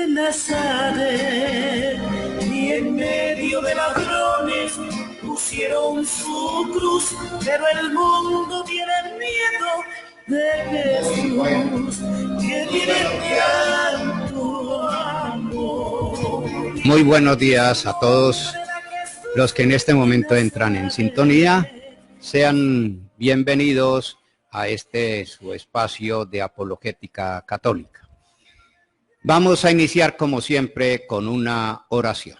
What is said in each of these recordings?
de Nazaret, y en medio de ladrones pusieron su cruz, pero el mundo tiene miedo de Jesús, que tiene tanto amor. Muy buenos días a todos los que en este momento entran en sintonía. Sean bienvenidos a este su espacio de apologética católica. Vamos a iniciar como siempre con una oración.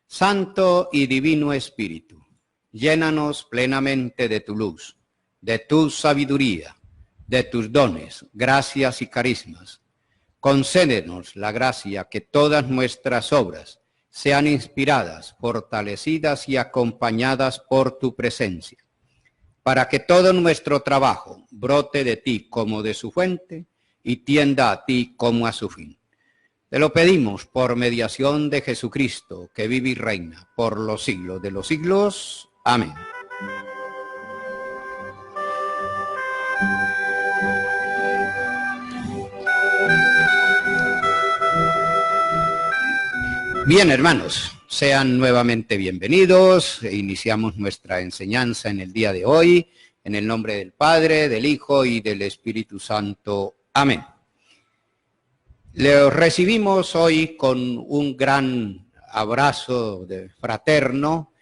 Santo y Divino Espíritu, llénanos plenamente de tu luz, de tu sabiduría, de tus dones, gracias y carismas. Concédenos la gracia que todas nuestras obras sean inspiradas, fortalecidas y acompañadas por tu presencia, para que todo nuestro trabajo brote de ti como de su fuente y tienda a ti como a su fin. Te lo pedimos por mediación de Jesucristo, que vive y reina por los siglos de los siglos. Amén. Bien, hermanos, sean nuevamente bienvenidos. Iniciamos nuestra enseñanza en el día de hoy, en el nombre del Padre, del Hijo y del Espíritu Santo. Amén. Les recibimos hoy con un gran abrazo fraterno,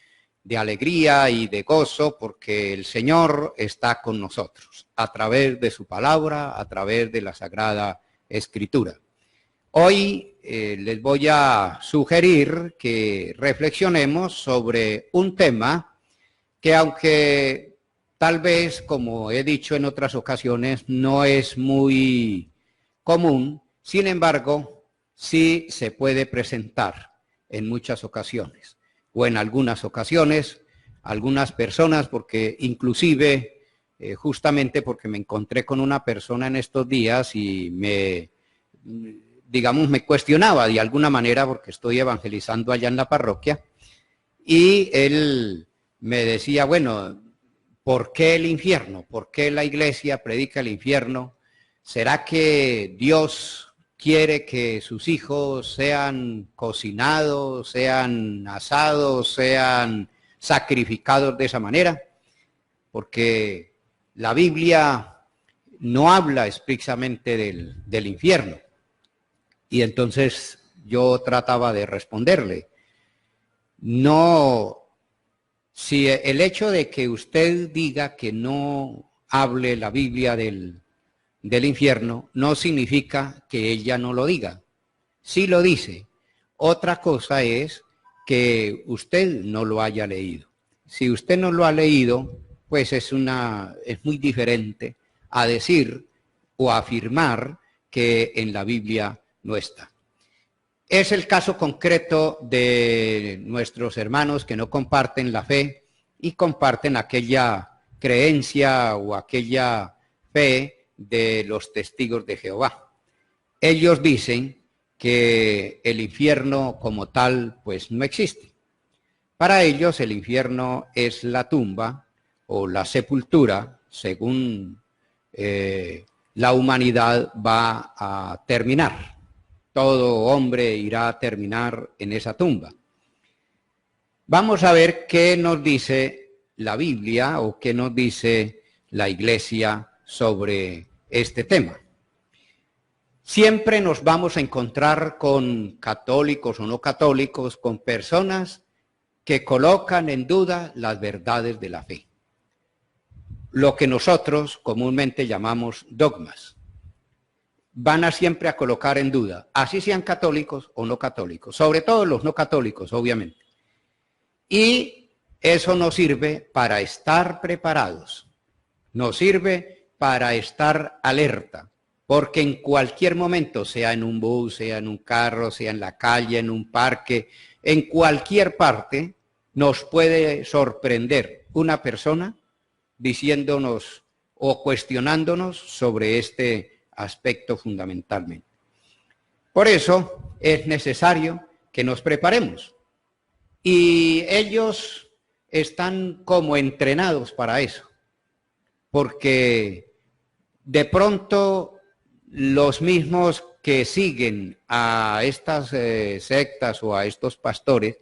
de alegría y de gozo, porque el Señor está con nosotros, a través de su palabra, a través de la Sagrada Escritura. Hoy les voy a sugerir que reflexionemos sobre un tema que, aunque tal vez, como he dicho en otras ocasiones, no es muy común, sin embargo, sí se puede presentar en muchas ocasiones, o en algunas ocasiones, algunas personas, porque inclusive, justamente porque me encontré con una persona en estos días y me cuestionaba de alguna manera, porque estoy evangelizando allá en la parroquia, y él me decía, bueno, ¿por qué el infierno? ¿Por qué la iglesia predica el infierno? ¿Será que Dios quiere que sus hijos sean cocinados, sean asados, sean sacrificados de esa manera? Porque la Biblia no habla explícitamente del infierno. Y entonces yo trataba de responderle, no, si el hecho de que usted diga que no hable la Biblia del infierno no significa que ella no lo diga. Sí lo dice. Otra cosa es que usted no lo haya leído. Si usted no lo ha leído, pues es muy diferente a decir o a afirmar que en la Biblia no está. Es el caso concreto de nuestros hermanos que no comparten la fe y comparten aquella creencia o aquella fe de los testigos de Jehová. Ellos dicen que el infierno como tal pues no existe. Para ellos el infierno es la tumba o la sepultura, según la humanidad va a terminar. Todo hombre irá a terminar en esa tumba. Vamos a ver qué nos dice la Biblia o qué nos dice la Iglesia sobre este tema. Siempre nos vamos a encontrar con católicos o no católicos, con personas que colocan en duda las verdades de la fe. Lo que nosotros comúnmente llamamos dogmas. Van a siempre a colocar en duda, así sean católicos o no católicos, sobre todo los no católicos, obviamente. Y eso nos sirve para estar preparados, nos sirve para estar alerta, porque en cualquier momento, sea en un bus, sea en un carro, sea en la calle, en un parque, en cualquier parte, nos puede sorprender una persona diciéndonos o cuestionándonos sobre este aspecto fundamentalmente. Por eso es necesario que nos preparemos. Y ellos están como entrenados para eso, porque de pronto los mismos que siguen a estas sectas o a estos pastores,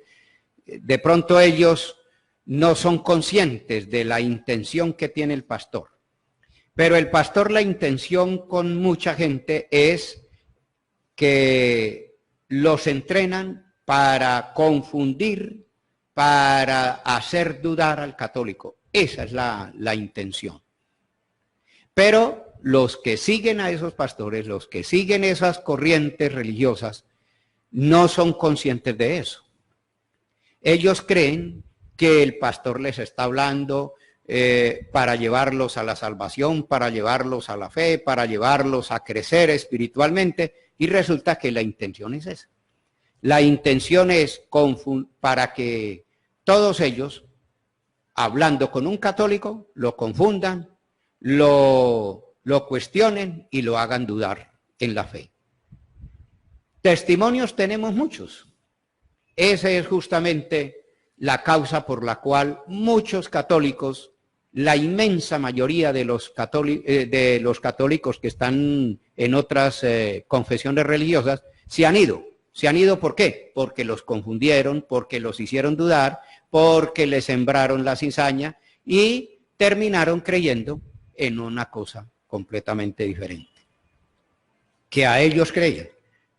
de pronto ellos no son conscientes de la intención que tiene el pastor. Pero el pastor, la intención con mucha gente es que los entrenan para confundir, para hacer dudar al católico. Esa es la intención. Pero los que siguen a esos pastores, los que siguen esas corrientes religiosas, no son conscientes de eso. Ellos creen que el pastor les está hablando para llevarlos a la salvación, para llevarlos a la fe, para llevarlos a crecer espiritualmente, y resulta que la intención es esa. La intención es para que todos ellos, hablando con un católico, lo confundan, lo cuestionen y lo hagan dudar en la fe. Testimonios tenemos muchos. Esa es justamente la causa por la cual muchos católicos, la inmensa mayoría de los católicos que están en otras confesiones religiosas, se han ido. ¿Se han ido por qué? Porque los confundieron, porque los hicieron dudar, porque les sembraron la cizaña y terminaron creyendo en una cosa completamente diferente que a ellos creían,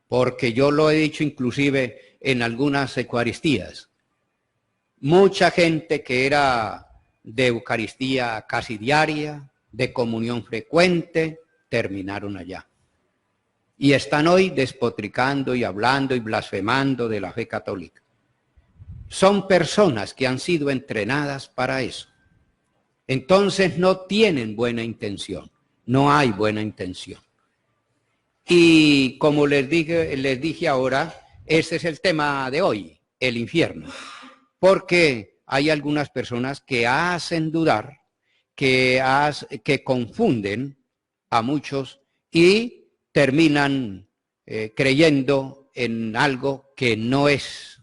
porque yo lo he dicho inclusive en algunas eucaristías. Mucha gente que era de Eucaristía casi diaria, de comunión frecuente, terminaron allá. Y están hoy despotricando y hablando y blasfemando de la fe católica. Son personas que han sido entrenadas para eso. Entonces no tienen buena intención, no hay buena intención. Y como les dije ahora, ese es el tema de hoy, el infierno. Porque hay algunas personas que hacen dudar, que confunden a muchos y terminan creyendo en algo que no es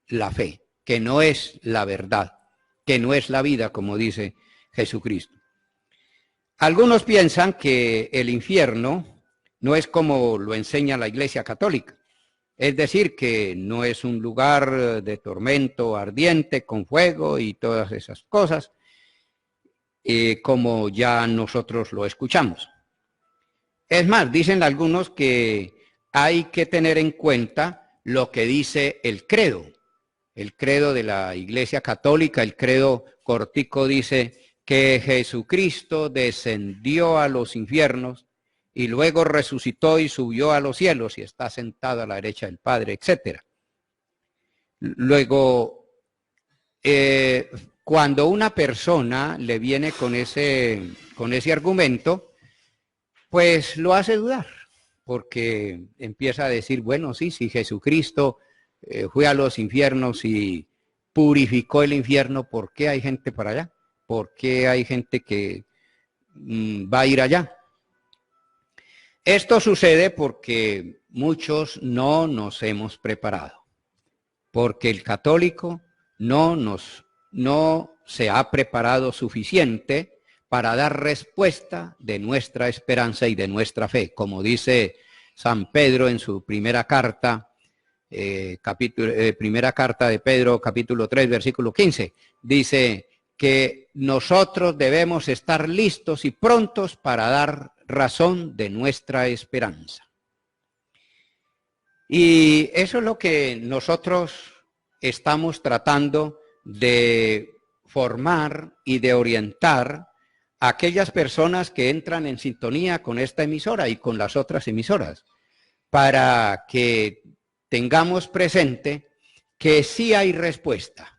la fe, que no es la verdad, que no es la vida, como dice Jesucristo. Algunos piensan que el infierno no es como lo enseña la Iglesia Católica, es decir, que no es un lugar de tormento ardiente con fuego y todas esas cosas, como ya nosotros lo escuchamos. Es más, dicen algunos que hay que tener en cuenta lo que dice el credo de la Iglesia Católica. El credo cortico dice que Jesucristo descendió a los infiernos y luego resucitó y subió a los cielos y está sentado a la derecha del Padre, etc. Luego, cuando una persona le viene con ese argumento, pues lo hace dudar, porque empieza a decir, bueno, sí, si Jesucristo fue a los infiernos y purificó el infierno, ¿por qué hay gente para allá? ¿Por qué hay gente que va a ir allá? Esto sucede porque muchos no nos hemos preparado, porque el católico no se ha preparado suficiente para dar respuesta de nuestra esperanza y de nuestra fe, como dice San Pedro en su primera carta, primera carta de Pedro, capítulo 3, versículo 15, dice que nosotros debemos estar listos y prontos para dar razón de nuestra esperanza. Y eso es lo que nosotros estamos tratando de formar y de orientar a aquellas personas que entran en sintonía con esta emisora y con las otras emisoras, para que tengamos presente que sí hay respuesta,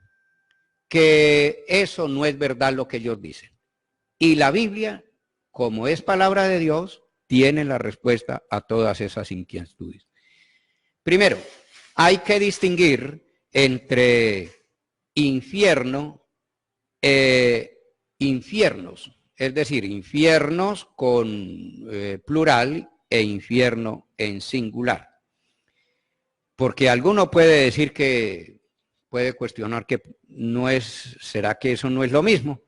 que eso no es verdad lo que ellos dicen. Y la Biblia, como es palabra de Dios, tiene la respuesta a todas esas inquietudes. Primero, hay que distinguir entre infierno e infiernos, es decir, infiernos con plural e infierno en singular. Porque alguno puede decir que, puede cuestionar que no es, ¿será que eso no es lo mismo?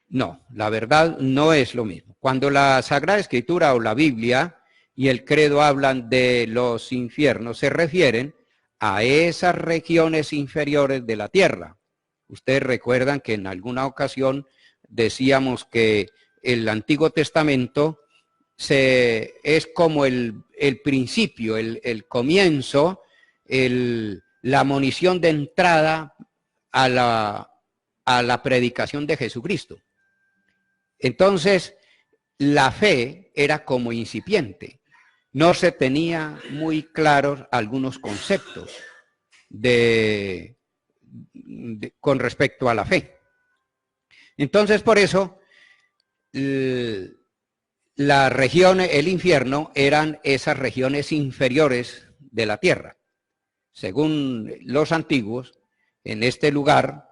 No, la verdad no es lo mismo. Cuando la Sagrada Escritura o la Biblia y el credo hablan de los infiernos, se refieren a esas regiones inferiores de la tierra. Ustedes recuerdan que en alguna ocasión decíamos que el Antiguo Testamento es como el principio, el comienzo, la munición de entrada a la predicación de Jesucristo. Entonces, la fe era como incipiente. No se tenía muy claros algunos conceptos con respecto a la fe. Entonces, por eso, la región, el infierno, eran esas regiones inferiores de la tierra. Según los antiguos, en este lugar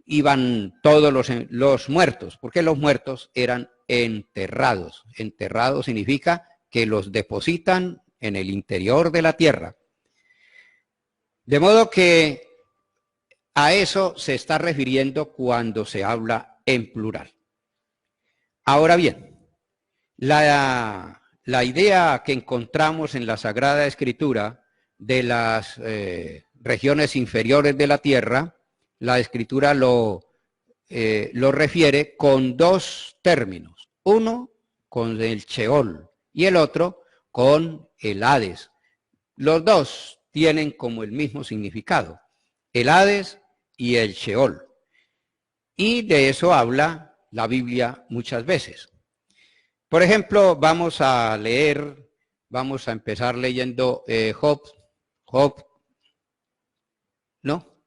iban todos los muertos, porque los muertos eran enterrados. Enterrados significa que los depositan en el interior de la tierra. De modo que a eso se está refiriendo cuando se habla en plural. Ahora bien, la idea que encontramos en la Sagrada Escritura de las regiones inferiores de la tierra, la Escritura lo refiere con dos términos. Uno con el Sheol y el otro con el Hades. Los dos tienen como el mismo significado, el Hades y el Sheol. Y de eso habla la Biblia muchas veces. Por ejemplo, vamos a empezar leyendo Job, ¿no?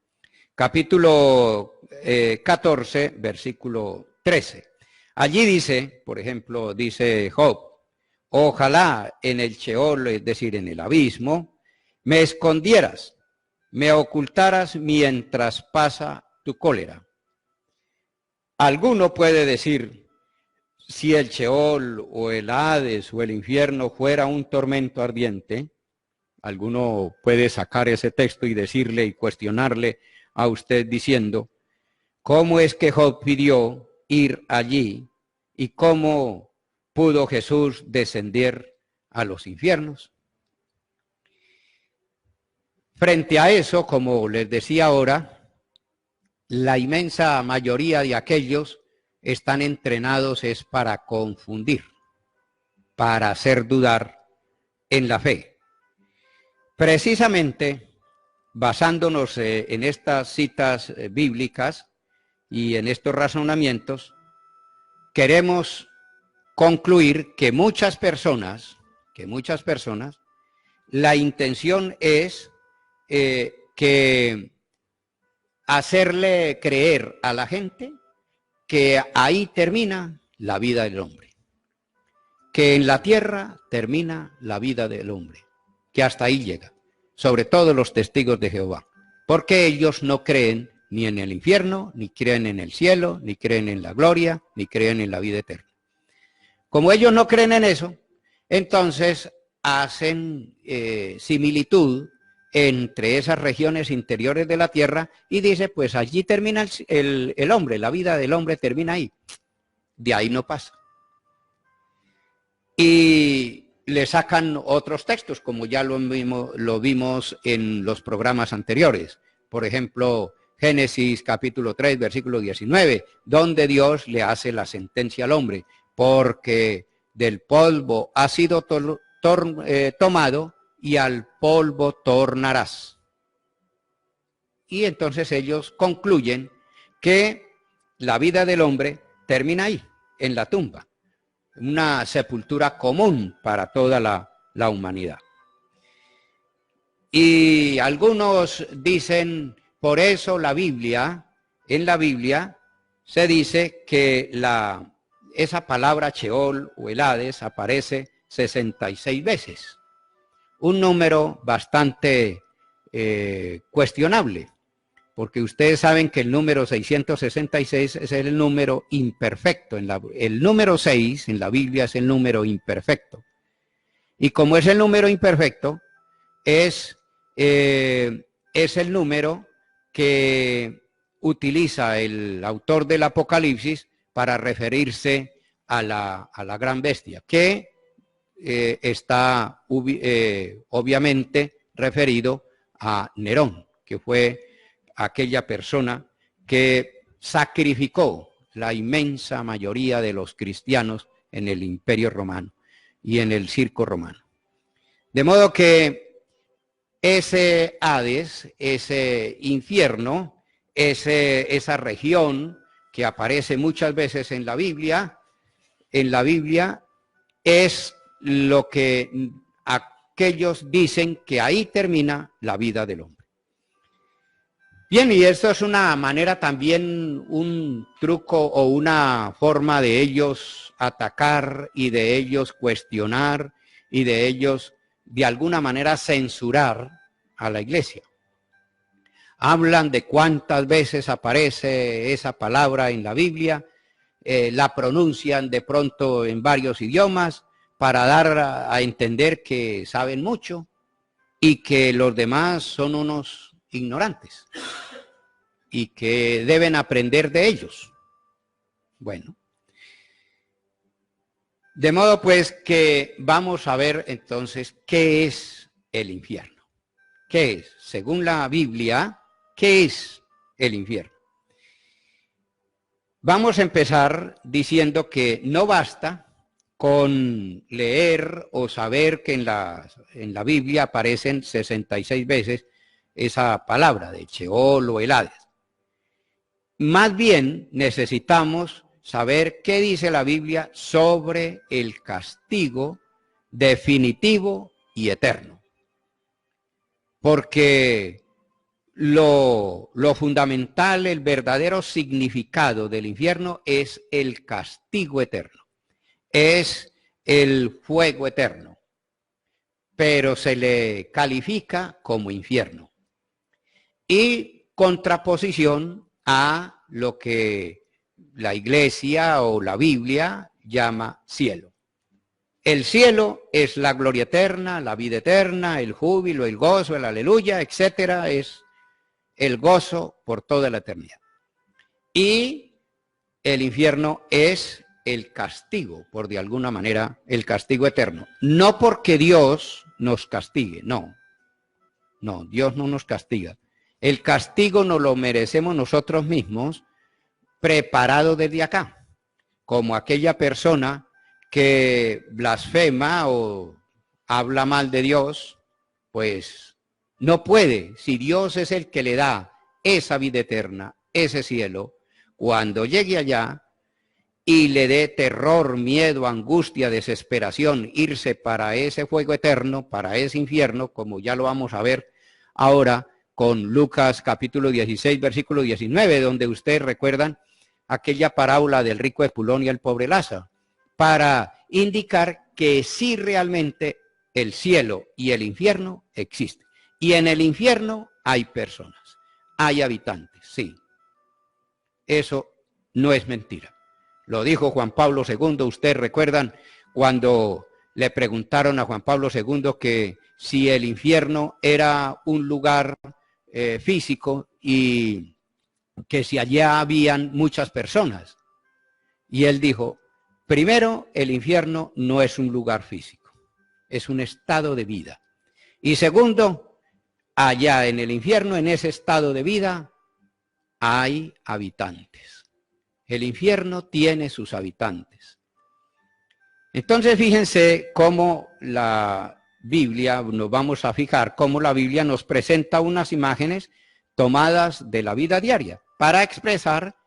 Capítulo 14, versículo 13. Allí dice, por ejemplo, dice Job, ojalá en el Sheol, es decir, en el abismo, me escondieras, me ocultaras mientras pasa tu cólera. Alguno puede decir, si el Sheol o el Hades o el infierno fuera un tormento ardiente, alguno puede sacar ese texto y decirle y cuestionarle a usted diciendo, ¿cómo es que Job pidió ir allí y cómo pudo Jesús descender a los infiernos? Frente a eso, como les decía ahora, la inmensa mayoría de aquellos están entrenados es para confundir, para hacer dudar en la fe. Precisamente, basándonos en estas citas bíblicas y en estos razonamientos, queremos concluir que muchas personas, la intención es que hacerle creer a la gente que ahí termina la vida del hombre, que en la tierra termina la vida del hombre, que hasta ahí llega, sobre todo los testigos de Jehová, porque ellos no creen ni en el infierno, ni creen en el cielo, ni creen en la gloria, ni creen en la vida eterna. Como ellos no creen en eso, entonces hacen similitud entre esas regiones interiores de la tierra y dice, pues allí termina el hombre, la vida del hombre termina ahí. De ahí no pasa. Y le sacan otros textos, como ya lo vimos en los programas anteriores. Por ejemplo, Génesis capítulo 3, versículo 19, donde Dios le hace la sentencia al hombre, porque del polvo ha sido tomado y al polvo tornarás. Y entonces ellos concluyen que la vida del hombre termina ahí, en la tumba, una sepultura común para toda la humanidad. Y algunos dicen, por eso en la Biblia se dice que esa palabra Sheol o el Hades aparece 66 veces. Un número bastante cuestionable, porque ustedes saben que el número 666 es el número imperfecto. El número 6 en la Biblia es el número imperfecto. Y como es el número imperfecto, es el número que utiliza el autor del Apocalipsis para referirse a la gran bestia, que está obviamente referido a Nerón, que fue aquella persona que sacrificó la inmensa mayoría de los cristianos en el Imperio Romano y en el circo romano. De modo que ese Hades, ese infierno, esa región que aparece muchas veces en la Biblia es lo que aquellos dicen que ahí termina la vida del hombre. Bien, y esto es una manera también, un truco o una forma de ellos atacar y de ellos cuestionar y de ellos de alguna manera censurar a la iglesia. Hablan de cuántas veces aparece esa palabra en la Biblia, la pronuncian de pronto en varios idiomas para dar a entender que saben mucho y que los demás son unos ignorantes y que deben aprender de ellos. Bueno, de modo pues que vamos a ver entonces qué es el infierno. ¿Qué es? Según la Biblia, ¿qué es el infierno? Vamos a empezar diciendo que no basta con leer o saber que en la Biblia aparecen 66 veces esa palabra de Sheol o el Hades. Más bien necesitamos saber qué dice la Biblia sobre el castigo definitivo y eterno. Porque lo fundamental, el verdadero significado del infierno es el castigo eterno. Es el fuego eterno, pero se le califica como infierno. Y contraposición a lo que la iglesia o la Biblia llama cielo. El cielo es la gloria eterna, la vida eterna, el júbilo, el gozo, el aleluya, etcétera, es el gozo por toda la eternidad. Y el infierno es el castigo, por de alguna manera, el castigo eterno. No porque Dios nos castigue, no. No, Dios no nos castiga. El castigo nos lo merecemos nosotros mismos, preparado desde acá, como aquella persona que blasfema o habla mal de Dios, pues no puede, si Dios es el que le da esa vida eterna, ese cielo, cuando llegue allá y le dé terror, miedo, angustia, desesperación, irse para ese fuego eterno, para ese infierno, como ya lo vamos a ver ahora con Lucas capítulo 16, versículo 19, donde ustedes recuerdan aquella parábola del rico Espulón y el pobre Lázaro, para indicar que sí realmente el cielo y el infierno existen. Y en el infierno hay personas, hay habitantes, sí. Eso no es mentira. Lo dijo Juan Pablo II, ustedes recuerdan cuando le preguntaron a Juan Pablo II que si el infierno era un lugar físico y que si allá habían muchas personas. Y él dijo, primero, el infierno no es un lugar físico, es un estado de vida. Y segundo, allá en el infierno, en ese estado de vida, hay habitantes. El infierno tiene sus habitantes. Entonces fíjense cómo la Biblia, nos vamos a fijar cómo la Biblia nos presenta unas imágenes tomadas de la vida diaria para expresar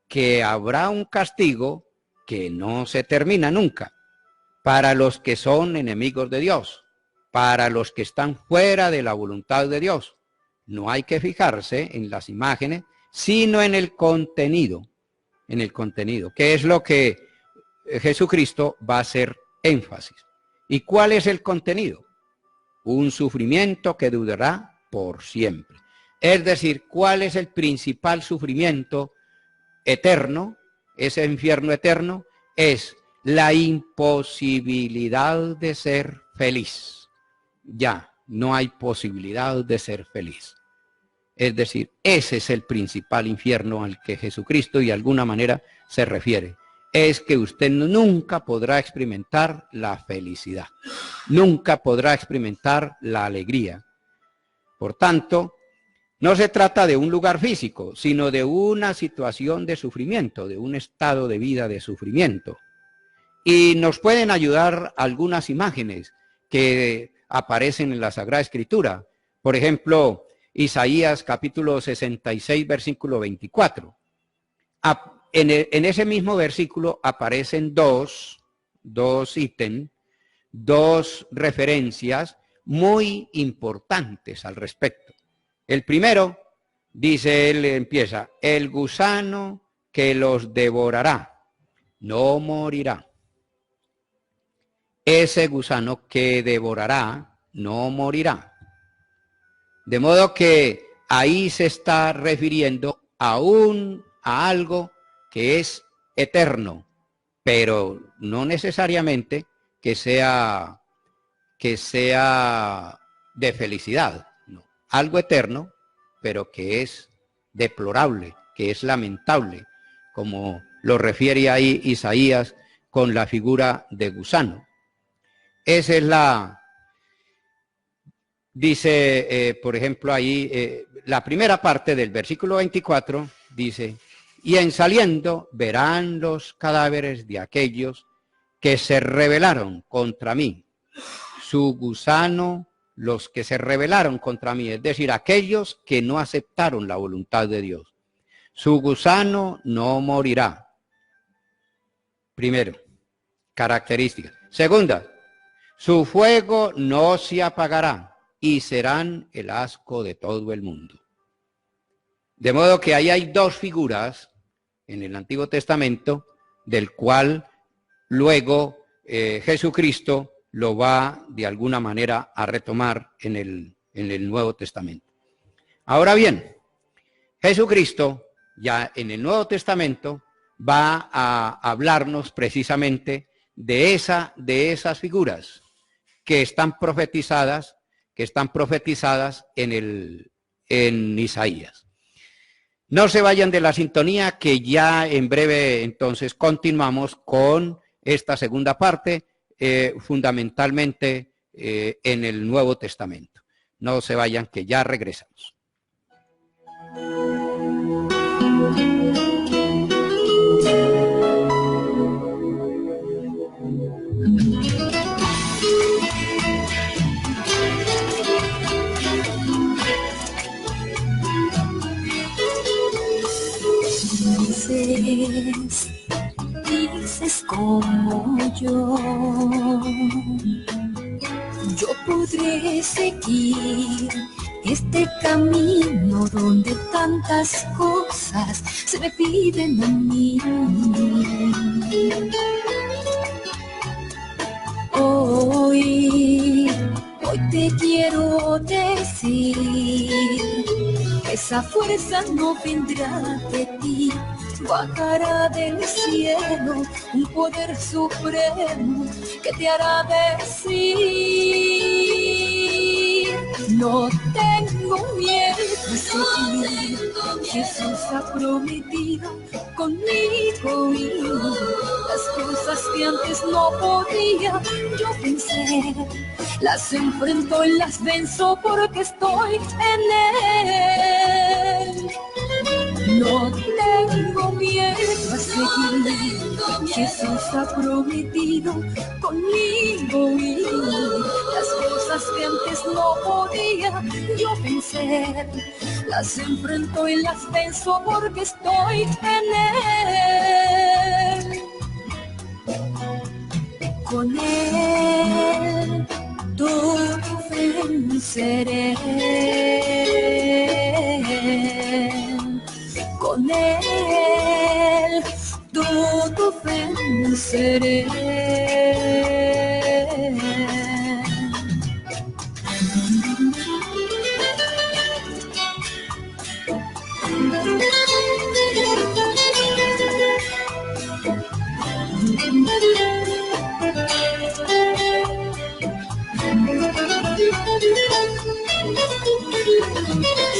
que habrá un castigo que no se termina nunca para los que son enemigos de Dios, para los que están fuera de la voluntad de Dios. No hay que fijarse en las imágenes, sino en el contenido, que es lo que Jesucristo va a hacer énfasis. ¿Y cuál es el contenido? Un sufrimiento que durará por siempre. Es decir, ¿cuál es el principal sufrimiento eterno? Ese infierno eterno es la imposibilidad de ser feliz. Ya, no hay posibilidad de ser feliz. Es decir, ese es el principal infierno al que Jesucristo de alguna manera se refiere. es que usted nunca podrá experimentar la felicidad, nunca podrá experimentar la alegría. Por tanto, no se trata de un lugar físico, sino de una situación de sufrimiento, de un estado de vida de sufrimiento. Y nos pueden ayudar algunas imágenes que aparecen en la Sagrada Escritura. Por ejemplo, Isaías capítulo 66, versículo 24. En ese mismo versículo aparecen dos ítems, dos referencias muy importantes al respecto. El primero, dice él, empieza, el gusano que los devorará no morirá. Ese gusano que devorará no morirá. De modo que ahí se está refiriendo a algo que es eterno, pero no necesariamente que sea de felicidad, no. Algo eterno, pero que es deplorable, que es lamentable, como lo refiere ahí Isaías con la figura de gusano. Esa es dice, por ejemplo, ahí, la primera parte del versículo 24 dice, y en saliendo verán los cadáveres de aquellos que se rebelaron contra mí. Su gusano, los que se rebelaron contra mí, es decir, aquellos que no aceptaron la voluntad de Dios. Su gusano no morirá. Primero, característica. Segunda, su fuego no se apagará y serán el asco de todo el mundo. De modo que ahí hay dos figuras en el Antiguo Testamento, del cual luego Jesucristo lo va de alguna manera a retomar en el Nuevo Testamento. Ahora bien, Jesucristo ya en el Nuevo Testamento va a hablarnos precisamente de esas figuras que están profetizadas en Isaías. No se vayan de la sintonía, que ya en breve entonces continuamos con esta segunda parte, fundamentalmente en el Nuevo Testamento. No se vayan, que ya regresamos. Dices como yo podré seguir este camino donde tantas cosas se me piden a mí. Hoy te quiero decir que esa fuerza no vendrá de ti, bajará del cielo un poder supremo que te hará decir: no tengo miedo a seguir. Jesús ha prometido conmigo ir las cosas que antes no podía yo vencer. Las enfrento y las venzo porque estoy en Él. No tengo miedo a seguir. Jesús ha prometido conmigo ir las cosas que antes no podía yo vencer. Las enfrento y las venzo porque estoy en Él. Con Él todo venceré. Con Él todo venceré.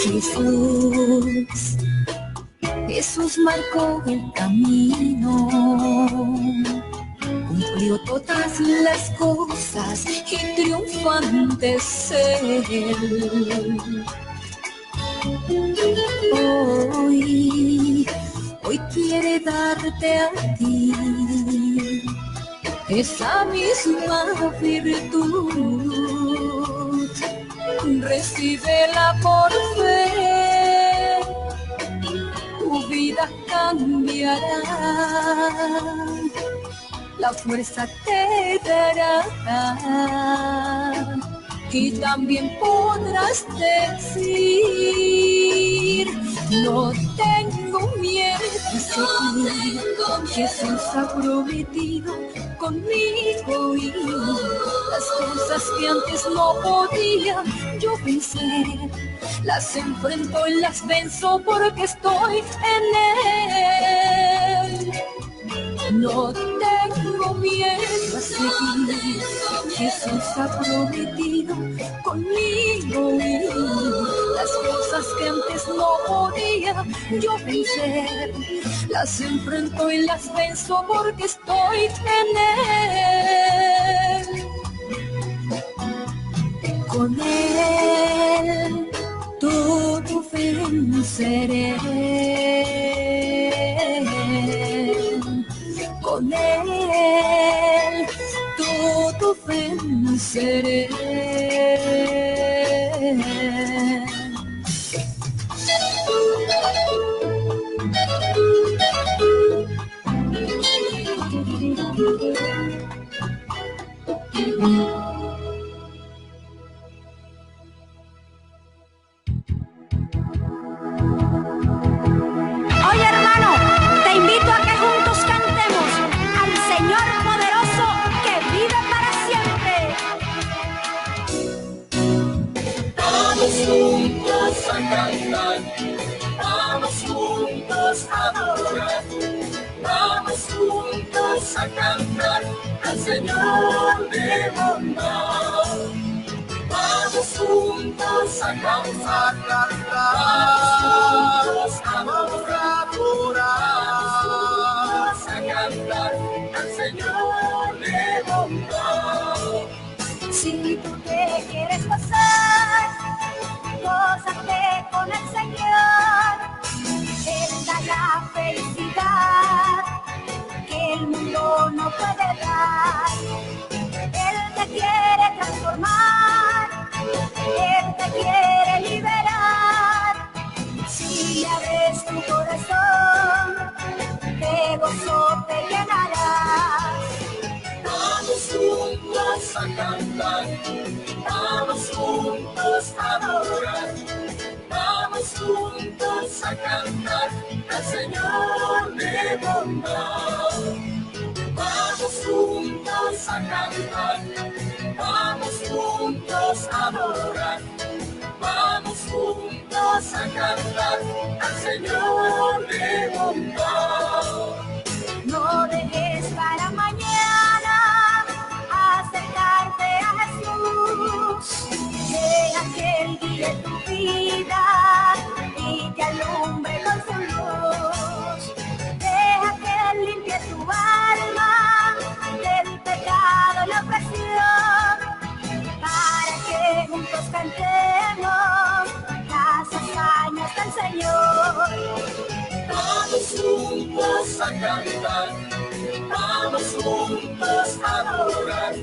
Jesús Jesús marcó el camino, cumplió todas las cosas y triunfante es Él. Hoy quiere darte a ti esa misma virtud. Recíbela por fe, tu vida cambiará, la fuerza te dará y también podrás decir: no tengo miedo a seguir, Jesús ha prometido conmigo ir. Las cosas que antes no podía yo vencer, las enfrento y las venzo porque estoy en Él. No tengo miedo a seguir, Jesús ha prometido conmigo ir. Las cosas que antes no podía yo vencer, las enfrento y las venzo porque estoy en Él. Con Él todo venceré. Con Él todo venceré. Oye, hermano, te invito a que juntos cantemos al Señor poderoso que vive para siempre. Vamos juntos a cantar, vamos juntos a adorar, vamos juntos a cantar al Señor de bondad. Vamos juntos a cantar, vamos juntos a adorar, vamos a cantar al Señor de bondad. Si tú te quieres gozar, gózate con el Señor. Él da la felicidad que el mundo no puede dar. Él te quiere transformar, Él te quiere liberar. Si abres tu corazón, de gozo te llenarás. Vamos juntos a cantar, vamos juntos a adorar, vamos juntos a cantar al Señor de bondad. Vamos juntos a cantar, vamos juntos a adorar, vamos juntos a cantar al Señor de bondad. No dejes para mañana acercarte a Jesús. Deja que Él guíe tu vida y te alumbre con su luz. Deja que Él limpie tu alma del pecado y la opresión, para que juntos cantemos las hazañas del Señor. Vamos juntos a cantar, vamos juntos a adorar,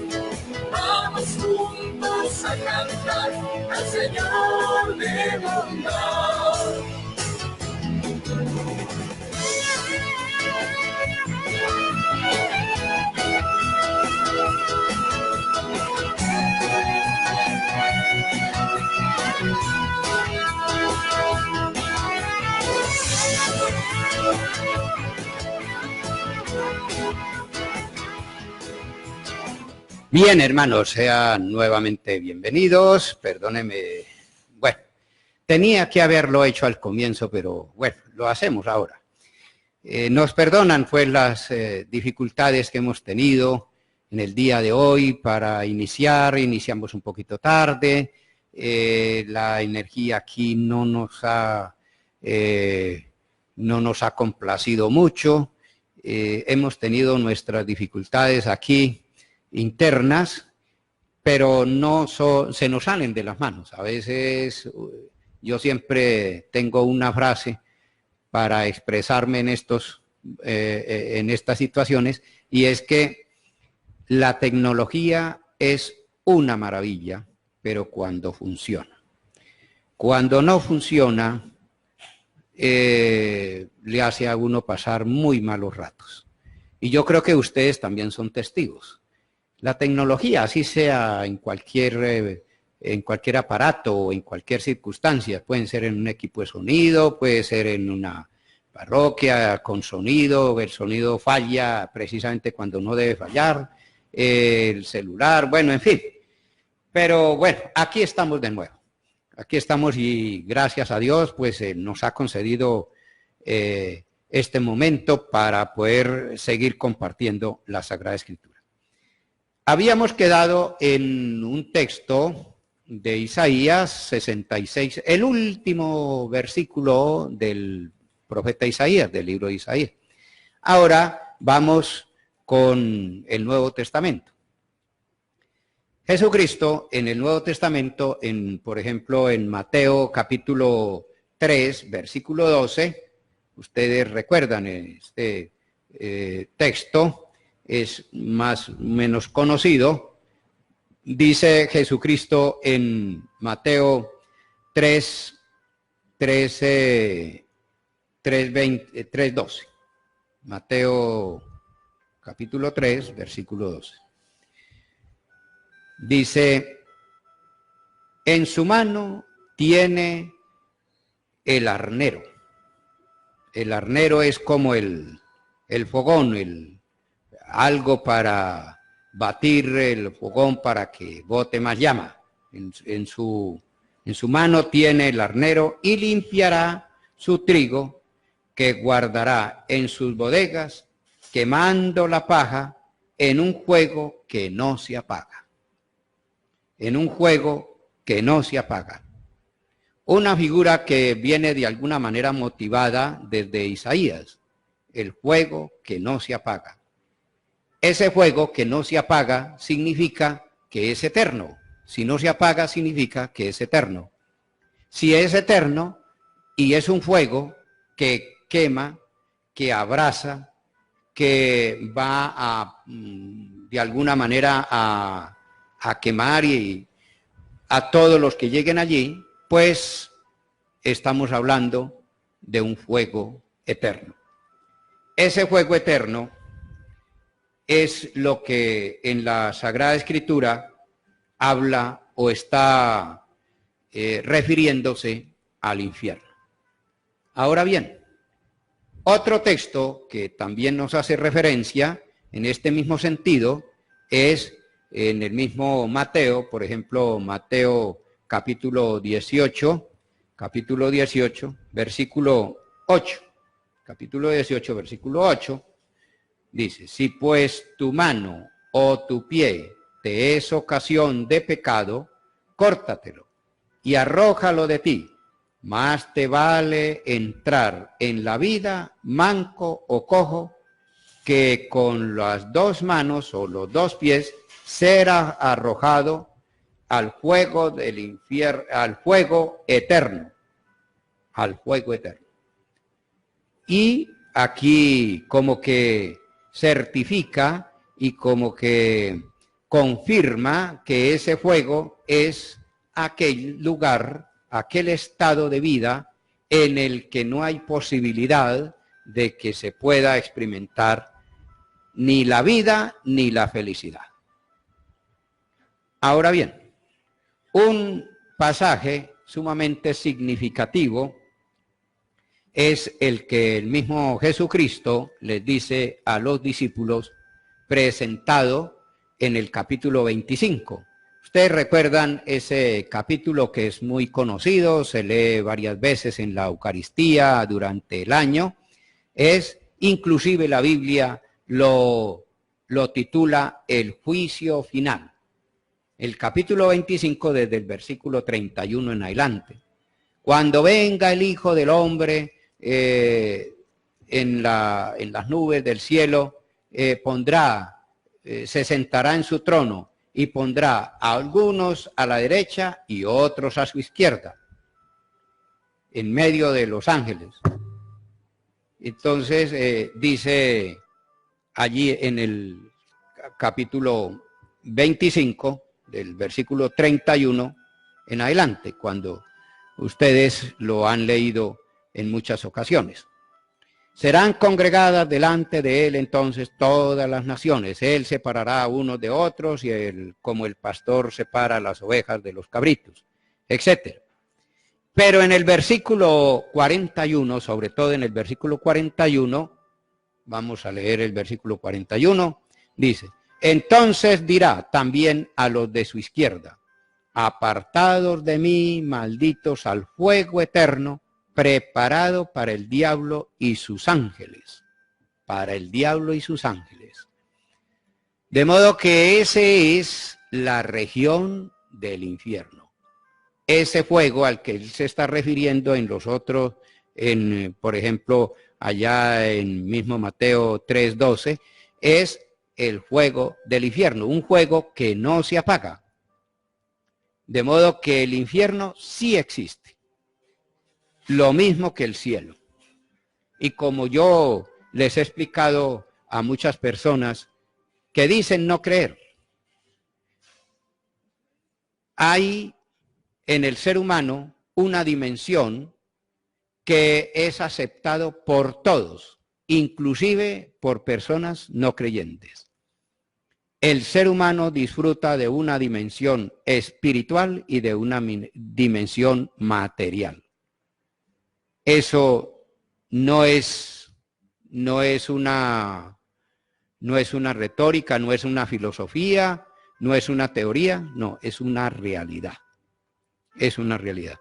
vamos juntos a cantar al Señor de bondad. Bien, hermanos, sean nuevamente bienvenidos. Perdónenme, bueno, tenía que haberlo hecho al comienzo, pero bueno, lo hacemos ahora. Nos perdonan pues las dificultades que hemos tenido en el día de hoy para iniciar. Iniciamos un poquito tarde, la energía aquí no nos ha no nos ha complacido mucho, hemos tenido nuestras dificultades aquí internas, pero no se nos salen de las manos. A veces yo siempre tengo una frase para expresarme en estas situaciones, y es que la tecnología es una maravilla, pero cuando funciona. Cuando no funciona, le hace a uno pasar muy malos ratos. Y yo creo que ustedes también son testigos. La tecnología, así sea en cualquier aparato o en cualquier circunstancia, pueden ser en un equipo de sonido, puede ser en una parroquia con sonido, el sonido falla precisamente cuando no debe fallar, el celular, bueno, en fin. Pero bueno, aquí estamos de nuevo. Aquí estamos y gracias a Dios, pues nos ha concedido este momento para poder seguir compartiendo la Sagrada Escritura. Habíamos quedado en un texto de Isaías 66, el último versículo del profeta Isaías, del libro de Isaías. Ahora vamos con el Nuevo Testamento. Jesucristo en el Nuevo Testamento, por ejemplo, en Mateo capítulo 3, versículo 12, ustedes recuerdan este texto, es más o menos conocido. Dice Jesucristo en Mateo 3:12. Mateo capítulo 3, versículo 12. Dice, en su mano tiene el arnero. El arnero es como el fogón, algo para batir el fogón para que bote más llama. En su mano tiene el arnero y limpiará su trigo que guardará en sus bodegas, quemando la paja en un fuego que no se apaga. En un fuego que no se apaga. Una figura que viene de alguna manera motivada desde Isaías, el fuego que no se apaga. Ese fuego que no se apaga significa que es eterno. Si no se apaga significa que es eterno. Si es eterno y es un fuego que quema, que abraza, que va de alguna manera a quemar y a todos los que lleguen allí, pues estamos hablando de un fuego eterno. Ese fuego eterno es lo que en la Sagrada Escritura habla o está refiriéndose al infierno. Ahora bien, otro texto que también nos hace referencia en este mismo sentido es en el mismo Mateo, por ejemplo, Mateo capítulo 18, versículo 8. Capítulo 18, versículo 8. Dice, si pues tu mano o tu pie te es ocasión de pecado, córtatelo y arrójalo de ti. Más te vale entrar en la vida manco o cojo que con las dos manos o los dos pies ser arrojado al fuego del infierno, al fuego eterno. Al fuego eterno. Y aquí como que certifica y como que confirma que ese fuego es aquel lugar, aquel estado de vida en el que no hay posibilidad de que se pueda experimentar ni la vida ni la felicidad. Ahora bien, un pasaje sumamente significativo es el que el mismo Jesucristo les dice a los discípulos presentado en el capítulo 25. Ustedes recuerdan ese capítulo que es muy conocido, se lee varias veces en la Eucaristía durante el año. Es, inclusive la Biblia lo titula el juicio final. El capítulo 25 desde el versículo 31 en adelante. Cuando venga el Hijo del Hombre, en las nubes del cielo, se sentará en su trono y pondrá a algunos a la derecha y otros a su izquierda, en medio de los ángeles. Entonces dice allí en el capítulo 25, del versículo 31 en adelante, cuando ustedes lo han leído en muchas ocasiones. Serán congregadas delante de él entonces todas las naciones. Él separará a unos de otros y como el pastor separa las ovejas de los cabritos, etc. Pero en el versículo 41, sobre todo en el versículo 41, vamos a leer el versículo 41, dice: entonces dirá también a los de su izquierda: apartados de mí, malditos, al fuego eterno, preparado para el diablo y sus ángeles. Para el diablo y sus ángeles. De modo que ese es la región del infierno. Ese fuego al que él se está refiriendo en los otros, por ejemplo, allá en mismo Mateo 3:12, es el fuego del infierno, un fuego que no se apaga. De modo que el infierno sí existe, lo mismo que el cielo. Y como yo les he explicado a muchas personas que dicen no creer, hay en el ser humano una dimensión que es aceptado por todos, inclusive por personas no creyentes. El ser humano disfruta de una dimensión espiritual y de una dimensión material. Eso no es una retórica, no es una filosofía, no es una teoría, no, es una realidad. Es una realidad.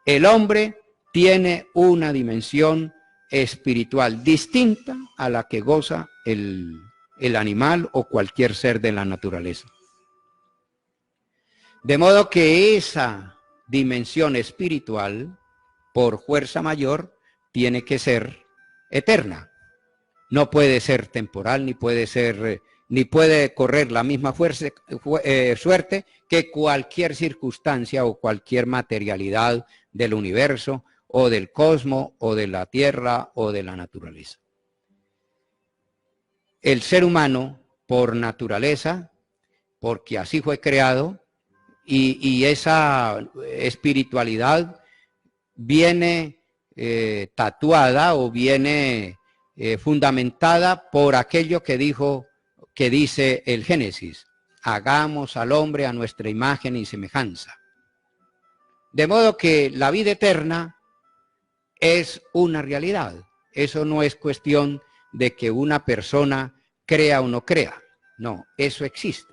El hombre tiene una dimensión espiritual distinta a la que goza el animal o cualquier ser de la naturaleza. De modo que esa dimensión espiritual, por fuerza mayor, tiene que ser eterna. No puede ser temporal, ni puede correr la misma suerte que cualquier circunstancia o cualquier materialidad del universo o del cosmos o de la tierra o de la naturaleza. El ser humano, por naturaleza, porque así fue creado, y esa espiritualidad viene tatuada o viene fundamentada por aquello que dice el Génesis: hagamos al hombre a nuestra imagen y semejanza. De modo que la vida eterna es una realidad. Eso no es cuestión de que una persona crea o no crea. No, eso existe.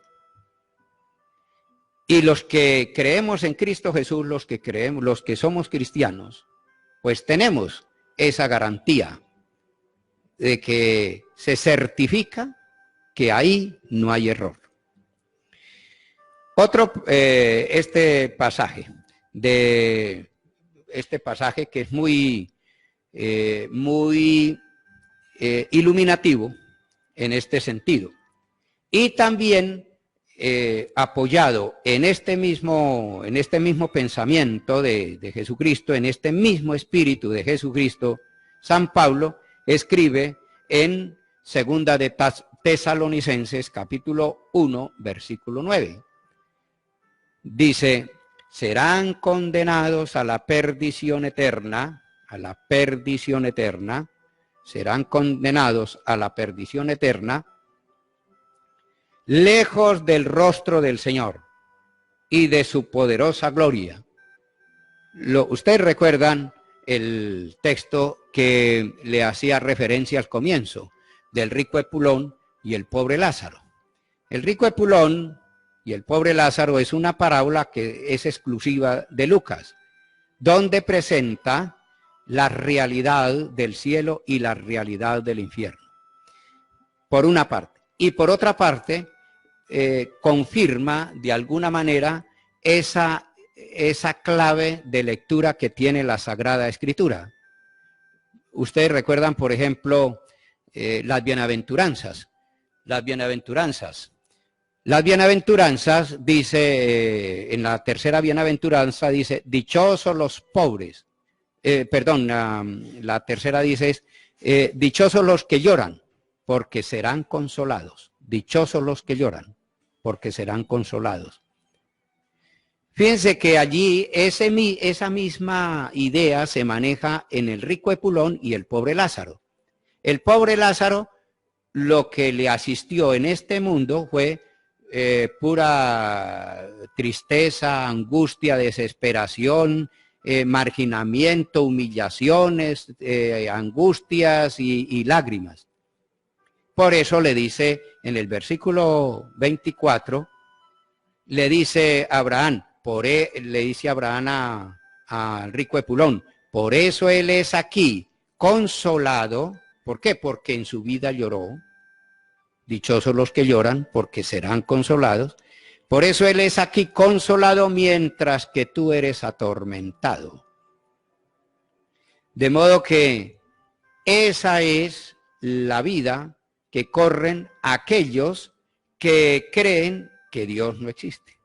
Y los que creemos en Cristo Jesús, los que somos cristianos, pues tenemos esa garantía de que se certifica que ahí no hay error. Este pasaje que es muy iluminativo en este sentido. Y también apoyado en este mismo pensamiento de Jesucristo, en este mismo espíritu de Jesucristo, San Pablo escribe en Segunda de Tesalonicenses, capítulo 1, versículo 9. Dice: serán condenados a la perdición eterna, serán condenados a la perdición eterna, lejos del rostro del Señor y de su poderosa gloria. Ustedes recuerdan el texto que le hacía referencia al comienzo, del rico Epulón y el pobre Lázaro. El rico Epulón y el pobre Lázaro es una parábola que es exclusiva de Lucas, donde presenta la realidad del cielo y la realidad del infierno, por una parte. Y por otra parte, confirma de alguna manera esa clave de lectura que tiene la Sagrada Escritura. ustedes recuerdan, por ejemplo, las bienaventuranzas. Las bienaventuranzas. Las bienaventuranzas, dice, en la tercera bienaventuranza, dice, dichosos los pobres. La tercera dice, dichosos los que lloran, porque serán consolados. Dichosos los que lloran, porque serán consolados. Fíjense que allí esa misma idea se maneja en el rico Epulón y el pobre Lázaro. El pobre Lázaro, lo que le asistió en este mundo fue pura tristeza, angustia, desesperación, marginamiento, humillaciones, angustias y lágrimas. Por eso le dice en el versículo 24, le dice Abraham al rico Epulón, por eso él es aquí consolado. ¿Por qué? Porque en su vida lloró. Dichosos los que lloran, porque serán consolados. Por eso él es aquí consolado mientras que tú eres atormentado. De modo que esa es la vida que corren aquellos que creen que Dios no existe.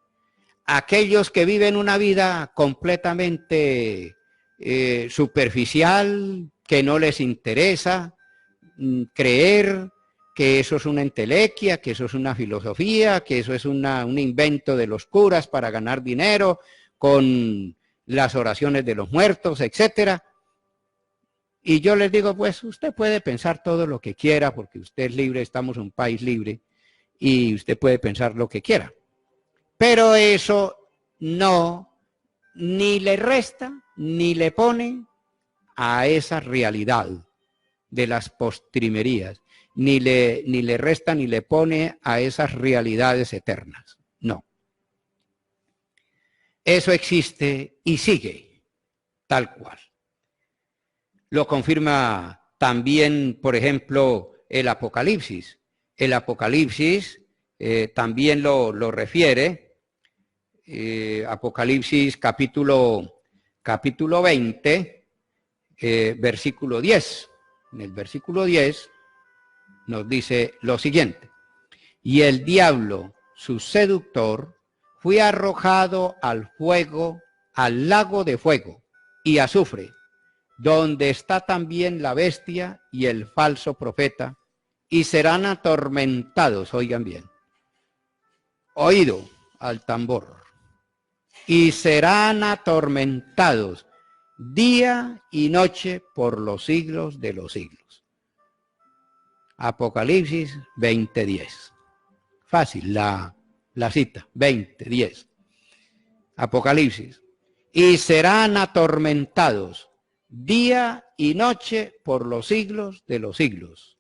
Aquellos que viven una vida completamente superficial, que no les interesa creer que eso es una entelequia, que eso es una filosofía, que eso es un invento de los curas para ganar dinero con las oraciones de los muertos, etcétera. Y yo les digo, pues usted puede pensar todo lo que quiera, porque usted es libre, estamos en un país libre, y usted puede pensar lo que quiera. Pero eso no, ni le resta, ni le pone a esa realidad de las postrimerías, ni le resta ni le pone a esas realidades eternas. No. Eso existe y sigue tal cual. Lo confirma también, por ejemplo, el Apocalipsis. El Apocalipsis también lo refiere. Apocalipsis capítulo 20, versículo 10. En el versículo 10 nos dice lo siguiente: y el diablo, su seductor, fue arrojado al fuego, al lago de fuego y azufre, donde está también la bestia y el falso profeta, y serán atormentados, oigan bien, oído al tambor, y serán atormentados día y noche por los siglos de los siglos. Apocalipsis 20:10. Fácil la cita, 20:10. Apocalipsis. Y serán atormentados día y noche por los siglos de los siglos.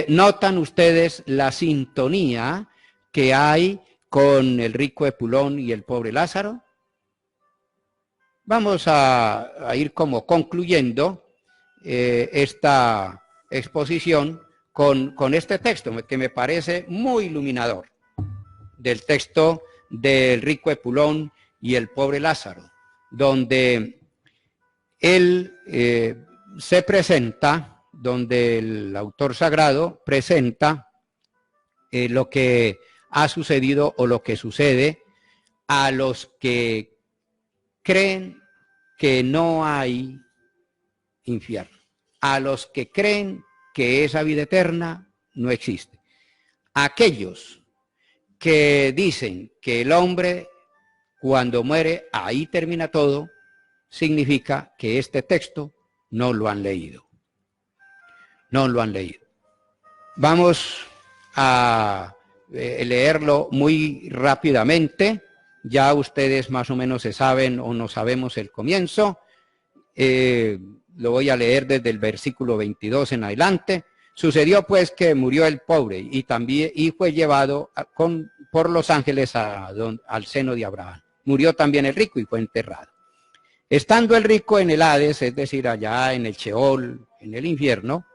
¿Notan ustedes la sintonía que hay con el rico Epulón y el pobre Lázaro? Vamos a ir como concluyendo esta exposición con este texto que me parece muy iluminador, del texto del rico Epulón y el pobre Lázaro, donde él se presenta, donde el autor sagrado presenta lo que ha sucedido o lo que sucede a los que creen que no hay infierno, a los que creen que esa vida eterna no existe. Aquellos que dicen que el hombre cuando muere ahí termina todo, significa que este texto no lo han leído. No lo han leído. Vamos a leerlo muy rápidamente. Ya ustedes más o menos se saben o no sabemos el comienzo. Lo voy a leer desde el versículo 22 en adelante. Sucedió pues que murió el pobre y fue llevado por los ángeles al seno de Abraham. Murió también el rico y fue enterrado. Estando el rico en el Hades, es decir, allá en el Sheol, en el infierno,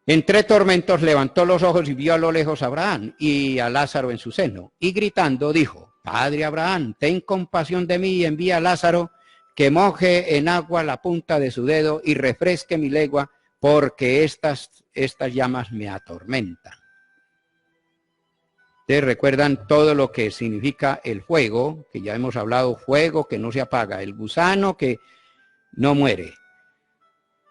entre tormentos levantó los ojos y vio a lo lejos a Abraham y a Lázaro en su seno. Y gritando dijo: Padre Abraham, ten compasión de mí y envía a Lázaro que moje en agua la punta de su dedo y refresque mi lengua, porque estas llamas me atormentan. Ustedes recuerdan todo lo que significa el fuego, que ya hemos hablado, fuego que no se apaga, el gusano que no muere.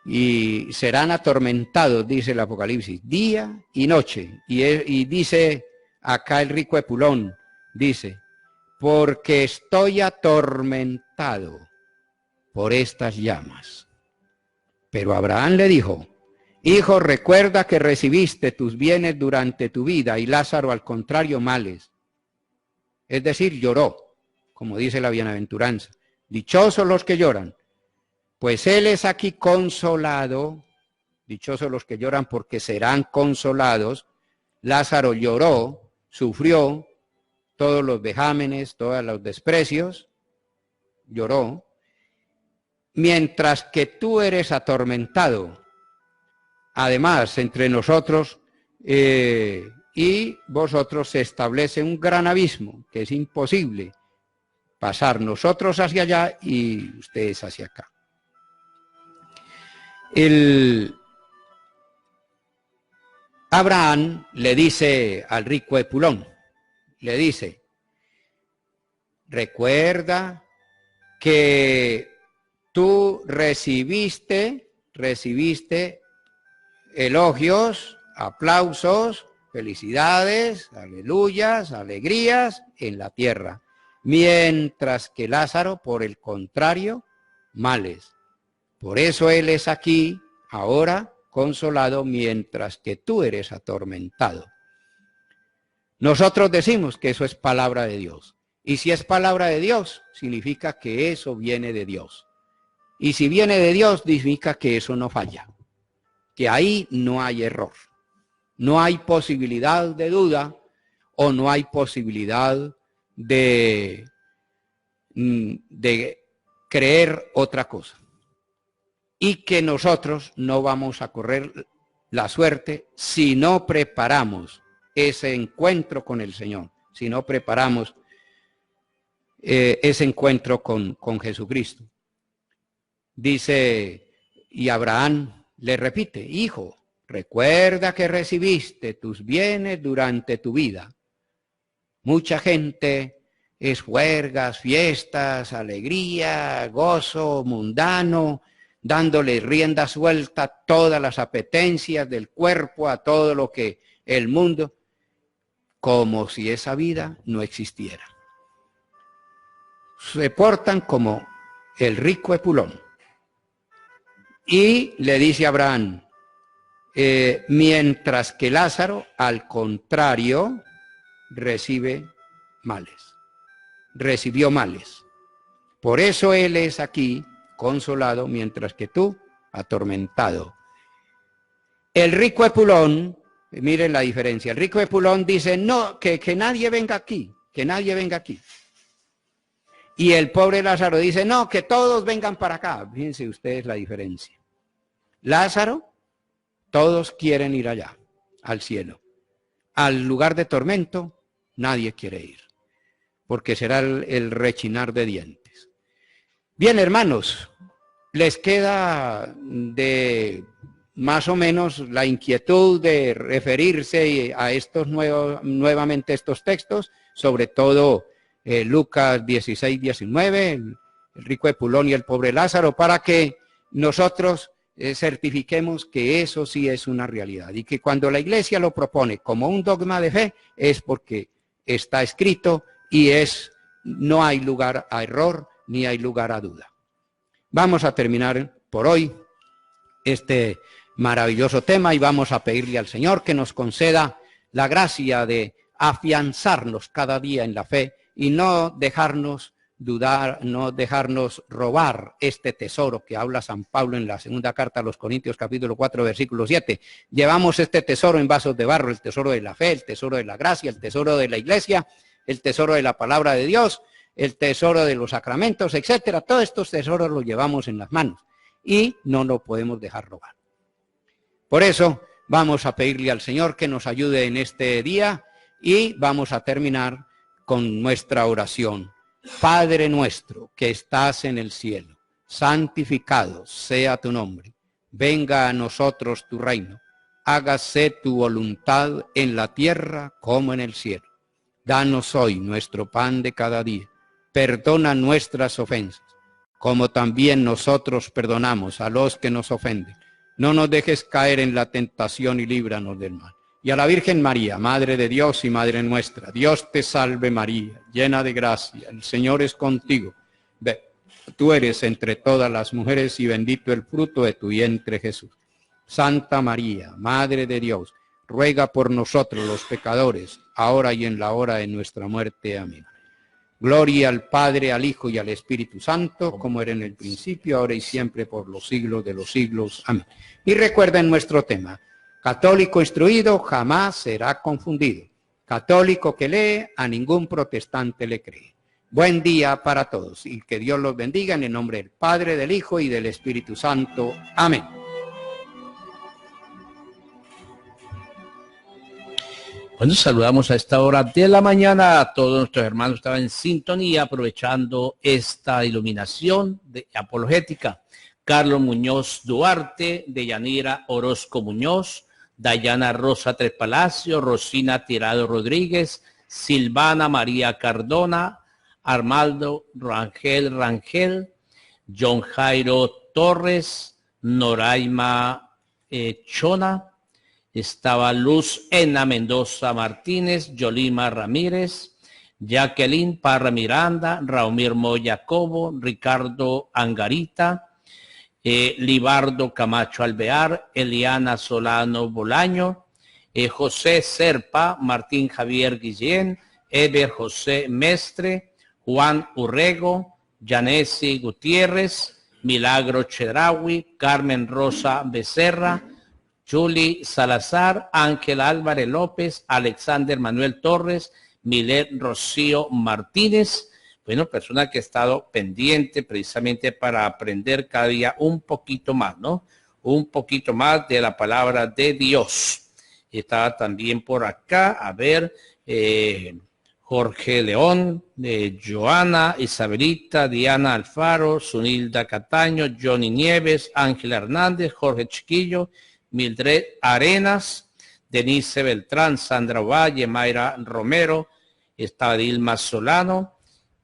Y serán atormentados, dice el Apocalipsis, día y noche. Y dice acá el rico Epulón, dice, porque estoy atormentado por estas llamas. Pero Abraham le dijo, hijo, recuerda que recibiste tus bienes durante tu vida y Lázaro al contrario males. Es decir, lloró, como dice la bienaventuranza. Dichosos los que lloran, pues él es aquí consolado. Dichosos los que lloran porque serán consolados. Lázaro lloró, sufrió todos los vejámenes, todos los desprecios, lloró. Mientras que tú eres atormentado, además entre nosotros y vosotros se establece un gran abismo que es imposible pasar nosotros hacia allá y ustedes hacia acá. Abraham le dice al rico Epulón, le dice, recuerda que tú recibiste elogios, aplausos, felicidades, aleluyas, alegrías en la tierra, mientras que Lázaro, por el contrario, males. Por eso él es aquí, ahora, consolado, mientras que tú eres atormentado. Nosotros decimos que eso es palabra de Dios. Y si es palabra de Dios, significa que eso viene de Dios. Y si viene de Dios, significa que eso no falla, que ahí no hay error, no hay posibilidad de duda o no hay posibilidad de creer otra cosa. Y que nosotros no vamos a correr la suerte si no preparamos ese encuentro con el Señor, si no preparamos ese encuentro con Jesucristo. Dice, y Abraham le repite, hijo, recuerda que recibiste tus bienes durante tu vida. Mucha gente es juergas, fiestas, alegría, gozo mundano, dándole rienda suelta a todas las apetencias del cuerpo, a todo lo que el mundo, como si esa vida no existiera. Se portan como el rico Epulón. Y le dice a Abraham, mientras que Lázaro, al contrario, recibió males. Por eso él es aquí consolado, mientras que tú atormentado. El rico Epulón, miren la diferencia, el rico Epulón dice, no, que nadie venga aquí, que nadie venga aquí. Y el pobre Lázaro dice, no, que todos vengan para acá. Fíjense ustedes la diferencia. Lázaro, todos quieren ir allá, al cielo. Al lugar de tormento, nadie quiere ir, porque será el rechinar de dientes. Bien, hermanos, les queda de más o menos la inquietud de referirse a estos nuevamente estos textos, sobre todo Lucas 16, 19, el rico Epulón y el pobre Lázaro, para que nosotros certifiquemos que eso sí es una realidad y que cuando la Iglesia lo propone como un dogma de fe es porque está escrito y no hay lugar a error ni hay lugar a duda. Vamos a terminar por hoy este maravilloso tema y vamos a pedirle al Señor que nos conceda la gracia de afianzarnos cada día en la fe y no dejarnos dudar, no dejarnos robar este tesoro que habla San Pablo en la segunda carta a los Corintios capítulo 4 versículo 7. Llevamos este tesoro en vasos de barro, el tesoro de la fe, el tesoro de la gracia, el tesoro de la Iglesia, el tesoro de la palabra de Dios, el tesoro de los sacramentos, etcétera. Todos estos tesoros los llevamos en las manos y no lo podemos dejar robar. Por eso vamos a pedirle al Señor que nos ayude en este día y vamos a terminar con nuestra oración. Padre nuestro que estás en el cielo, santificado sea tu nombre. Venga a nosotros tu reino. Hágase tu voluntad en la tierra como en el cielo. Danos hoy nuestro pan de cada día. Perdona nuestras ofensas, como también nosotros perdonamos a los que nos ofenden. No nos dejes caer en la tentación y líbranos del mal. Y a la Virgen María, Madre de Dios y Madre nuestra, Dios te salve María, llena de gracia, el Señor es contigo. Tú eres entre todas las mujeres y bendito el fruto de tu vientre Jesús. Santa María, Madre de Dios, ruega por nosotros los pecadores, ahora y en la hora de nuestra muerte. Amén. Gloria al Padre, al Hijo y al Espíritu Santo, como era en el principio, ahora y siempre, por los siglos de los siglos. Amén. Y recuerden nuestro tema: católico instruido jamás será confundido. Católico que lee, a ningún protestante le cree. Buen día para todos y que Dios los bendiga en el nombre del Padre, del Hijo y del Espíritu Santo. Amén. Bueno, saludamos a esta hora de la mañana a todos nuestros hermanos que estaban en sintonía, aprovechando esta iluminación apologética. Carlos Muñoz Duarte, Deyanira Orozco Muñoz, Dayana Rosa Tres Palacios, Rosina Tirado Rodríguez, Silvana María Cardona, Armaldo Rangel, John Jairo Torres, Noraima Chona, estaba Luz Ena Mendoza Martínez, Yolima Ramírez, Jacqueline Parra Miranda, Raumir Moya Cobo, Ricardo Angarita, Libardo Camacho Alvear, Eliana Solano Bolaño, José Serpa, Martín Javier Guillén, Eber José Mestre, Juan Urrego, Yanesi Gutiérrez, Milagro Chedraui, Carmen Rosa Becerra, Julie Salazar, Ángel Álvarez López, Alexander Manuel Torres, Milet Rocío Martínez. Bueno, persona que ha estado pendiente precisamente para aprender cada día un poquito más, ¿no? Un poquito más de la palabra de Dios. Estaba también por acá, a ver, Jorge León, Joana, Isabelita, Diana Alfaro, Sunilda Cataño, Johnny Nieves, Ángela Hernández, Jorge Chiquillo, Mildred Arenas, Denise Beltrán, Sandra Valle, Mayra Romero, está Dilma Solano,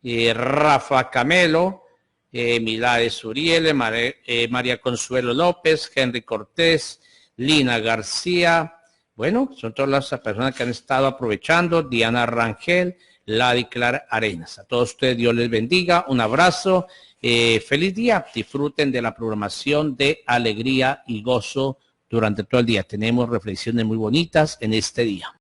Rafa Camelo, Milares Uriel, María Consuelo López, Henry Cortés, Lina García. Bueno, son todas las personas que han estado aprovechando. Diana Rangel, Ladi Clara Arenas. A todos ustedes Dios les bendiga. Un abrazo. Feliz día. Disfruten de la programación de alegría y gozo durante todo el día. Tenemos reflexiones muy bonitas en este día.